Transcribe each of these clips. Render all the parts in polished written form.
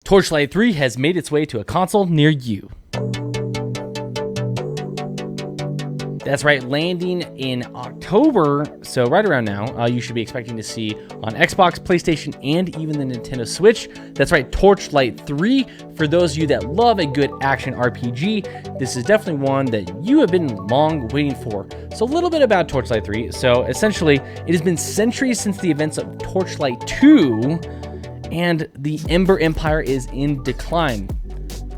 Torchlight 3 has made its way to a console near you. That's right, landing in October, so right around now, you should be expecting to see on Xbox, PlayStation, and even the Nintendo Switch. That's right, Torchlight 3. For those of you that love a good action RPG, this is definitely one that you have been long waiting for. So a little bit about Torchlight 3. So essentially, it has been centuries since the events of Torchlight II, and the Ember Empire is in decline.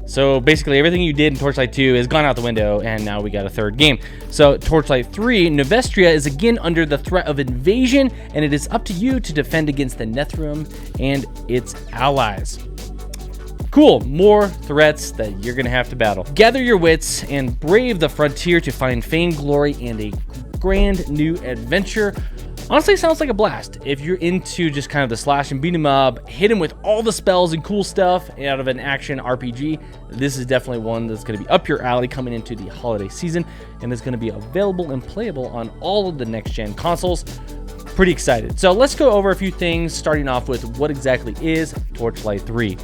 So basically everything you did in Torchlight 2 has gone out the window, and now we got a third game. So Torchlight 3, Novastraia is again under the threat of invasion, and it is up to you to defend against the Netherim and its allies. Cool, more threats that you're gonna have to battle. Gather your wits and brave the frontier to find fame, glory, and a grand new adventure. Honestly, sounds like a blast. If you're into just kind of the slash and beat 'em up, hit 'em with all the spells and cool stuff out of an action RPG, this is definitely one that's going to be up your alley coming into the holiday season, and it's going to be available and playable on all of the next-gen consoles. Pretty excited. So let's go over a few things, starting off with what exactly is Torchlight 3.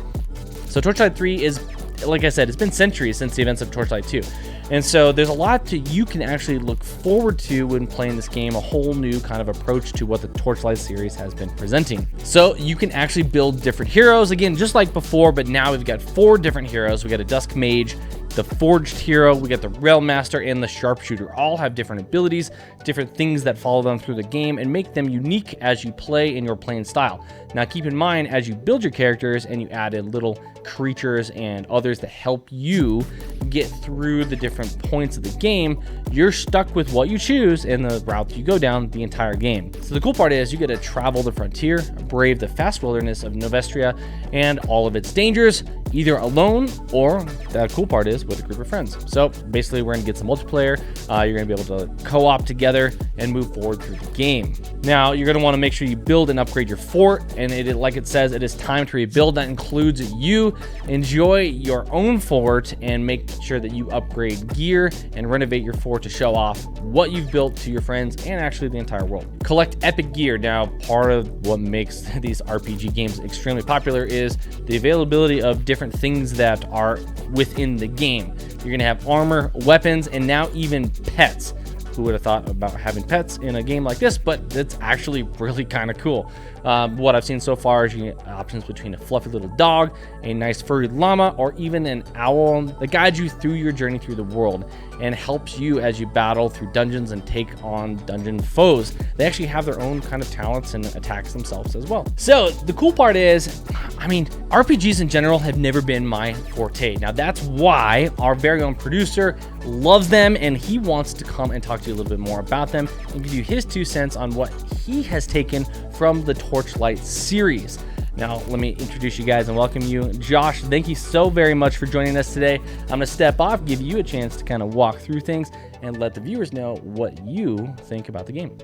So Torchlight 3 is, like I said, it's been centuries since the events of Torchlight 2. And so there's a lot you can actually look forward to when playing this game, a whole new kind of approach to what the Torchlight series has been presenting. So you can actually build different heroes, again, just like before, but now we've got 4 different heroes. We got a Dusk Mage, the Forged Hero, we got the Realm Master, and the Sharpshooter. All have different abilities, different things that follow them through the game and make them unique as you play in your playing style. Now keep in mind, as you build your characters and you add in little creatures and others that help you get through the different points of the game, you're stuck with what you choose and the route you go down the entire game. So the cool part is you get to travel the frontier, brave the vast wilderness of Novastraia and all of its dangers, either alone or, the cool part is, with a group of friends. So basically we're gonna get some multiplayer, you're gonna be able to co-op together and move forward through the game. Now you're gonna wanna make sure you build and upgrade your fort, and like it says, it is time to rebuild. That includes you. Enjoy your own fort and make sure that you upgrade gear and renovate your fort to show off what you've built to your friends and actually the entire world. Collect epic gear. Now, part of what makes these RPG games extremely popular is the availability of different things that are within the game. You're gonna have armor, weapons, and now even pets. Who would have thought about having pets in a game like this? But it's actually really kind of cool. What I've seen so far is you get options between a fluffy little dog, a nice furry llama, or even an owl that guides you through your journey through the world and helps you as you battle through dungeons and take on dungeon foes. They actually have their own kind of talents and attacks themselves as well. So the cool part is, I mean, RPGs in general have never been my forte. Now that's why our very own producer loves them, and he wants to come and talk to you a little bit more about them and give you his 2 cents on what he has taken from the Torchlight series. Now, let me introduce you guys and welcome you. Josh, thank you so very much for joining us today. I'm going to step off, give you a chance to kind of walk through things and let the viewers know what you think about the game.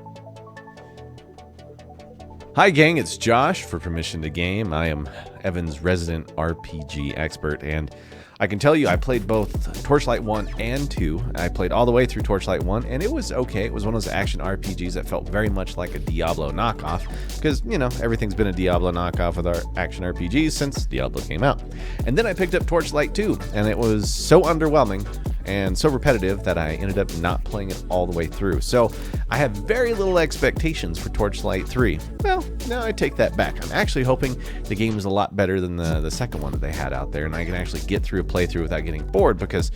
Hi gang, it's Josh for Permission to Game. I am Evan's resident RPG expert, and I can tell you I played both Torchlight 1 and 2. I played all the way through Torchlight 1, and it was okay. It was one of those action RPGs that felt very much like a Diablo knockoff, because, you know, everything's been a Diablo knockoff with our action RPGs since Diablo came out. And then I picked up Torchlight 2, and it was so underwhelming and so repetitive that I ended up not playing it all the way through. So I have very little expectations for Torchlight 3. Well, no, I take that back. I'm actually hoping the game is a lot better than the second one that they had out there, and I can actually get through a playthrough without getting bored, because,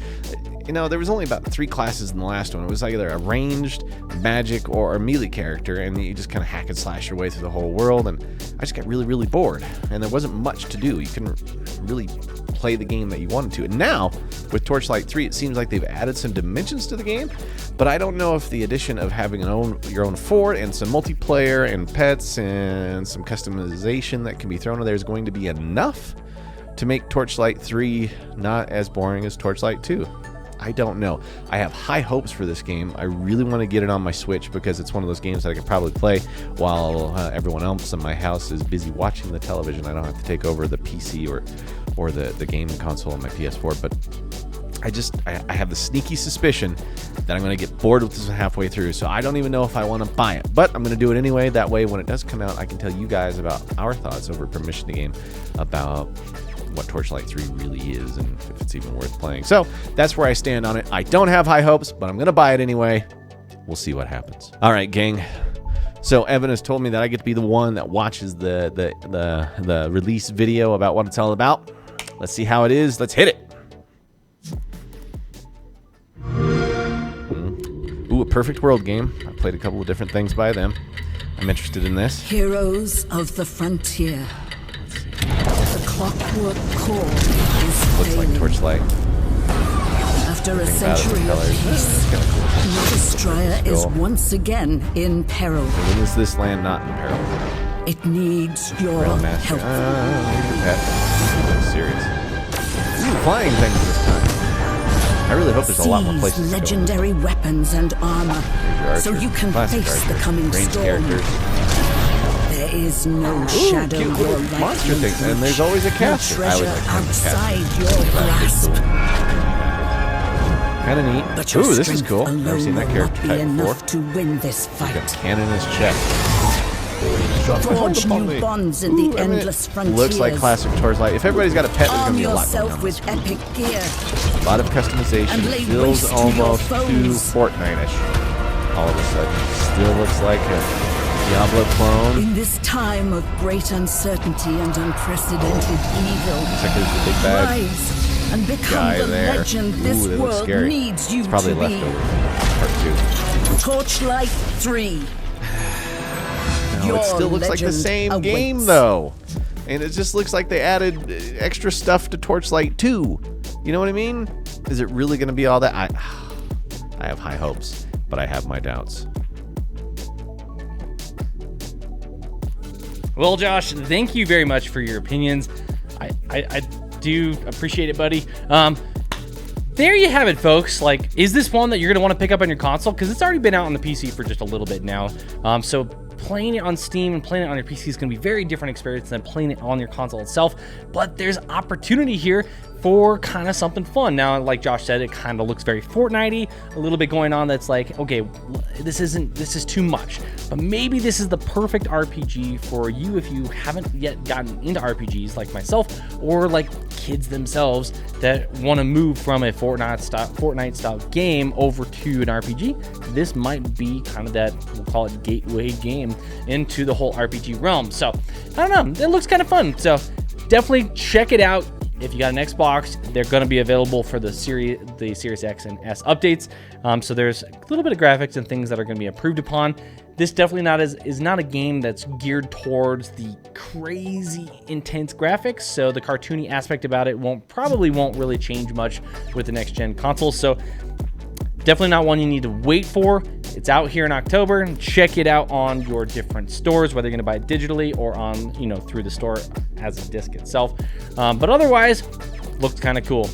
you know, there was only about 3 classes in the last one. It was either a ranged, magic, or a melee character, and you just kind of hack and slash your way through the whole world, and I just got really, really bored, and there wasn't much to do. You couldn't really play the game that you wanted to. And now, with Torchlight 3, it seems like they've added some dimensions to the game, but I don't know if the addition of having your own fort and some multiplayer and pets and some customization that can be thrown in there is going to be enough to make Torchlight 3 not as boring as Torchlight 2. I don't know. I have high hopes for this game. I really want to get it on my Switch because it's one of those games that I could probably play while everyone else in my house is busy watching the television. I don't have to take over the PC or the gaming console on my PS4, but I have the sneaky suspicion that I'm going to get bored with this halfway through, so I don't even know if I want to buy it, but I'm going to do it anyway. That way, when it does come out, I can tell you guys about our thoughts over Permission to Game about what Torchlight 3 really is and if it's even worth playing. So that's where I stand on it. I don't have high hopes, but I'm going to buy it anyway. We'll see what happens. All right, gang. So Evan has told me that I get to be the one that watches the release video about what it's all about. Let's see how it is. Let's hit it. Ooh, a Perfect World game. I played a couple of different things by them. I'm interested in this. Heroes of the frontier. The Clockwork Core is Looks like failing. Torchlight. After a century of peace, Novastraia is once again in peril. When is this land not in peril? It needs your Realm Master. help. I'm serious. Ooh, flying things this time. I really hope there's a lot more places Seize to go. legendary weapons and armor, Here's your so you can classic face the archers, coming ranged storm. characters. There is no Ooh, shadow cute your little light monster will things, and there's reach. always a No caster. I always treasure like having a outside caster. your grasp. Kind of neat. But your Ooh, this is strength cool. alone Never seen that will character not be type enough before. to win this fight. Cannon is checked. Forge new bonds in the endless frontiers. Looks like classic Torchlight. If everybody's got a pet, there's Arm gonna be a lot going yourself on. with epic gear. A lot of customization. And lay Feels waste to your almost foes. too Fortnite-ish. All of a sudden, still looks like a Diablo clone. In this time of great uncertainty and unprecedented evil, Looks like there's the big bad rise and become guy the there. legend Ooh, this that looks world scary. needs you It's probably to leftover. be. Part 2. Torchlight 3. No, it still looks like the same game, though. And it just looks like they added extra stuff to Torchlight 2. You know what I mean? Is it really going to be all that? I have high hopes, but I have my doubts. Well, Josh, thank you very much for your opinions. I do appreciate it, buddy. There you have it, folks. Like, is this one that you're going to want to pick up on your console? Because it's already been out on the PC for just a little bit now. So playing it on Steam and playing it on your PC is going to be a very different experience than playing it on your console itself. But there's opportunity here for kind of something fun. Now, like Josh said, it kind of looks very Fortnite-y, a little bit going on that's like, okay, this is too much. But maybe this is the perfect RPG for you if you haven't yet gotten into RPGs like myself, or like kids themselves that want to move from a Fortnite style game over to an RPG. This might be kind of that, we'll call it gateway game into the whole RPG realm. So I don't know, it looks kind of fun. So definitely check it out. If you got an Xbox, they're going to be available for the Series X and S updates. So there's a little bit of graphics and things that are going to be improved upon. This definitely is not a game that's geared towards the crazy intense graphics. So the cartoony aspect about it probably won't really change much with the next gen consoles. So definitely not one you need to wait for. It's out here in October. Check it out on your different stores, whether you're going to buy it digitally or on, through the store as a disc itself. But otherwise, looks kind of cool.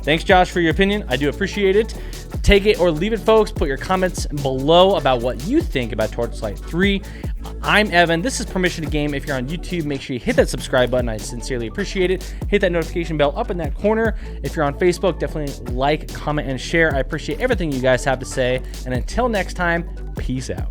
Thanks, Josh, for your opinion. I do appreciate it. Take it or leave it, folks. Put your comments below about what you think about Torchlight 3. I'm Evan. This is Permission to Game. If you're on YouTube, make sure you hit that subscribe button. I sincerely appreciate it. Hit that notification bell up in that corner. If you're on Facebook, definitely like, comment, and share. I appreciate everything you guys have to say. And until next time, peace out.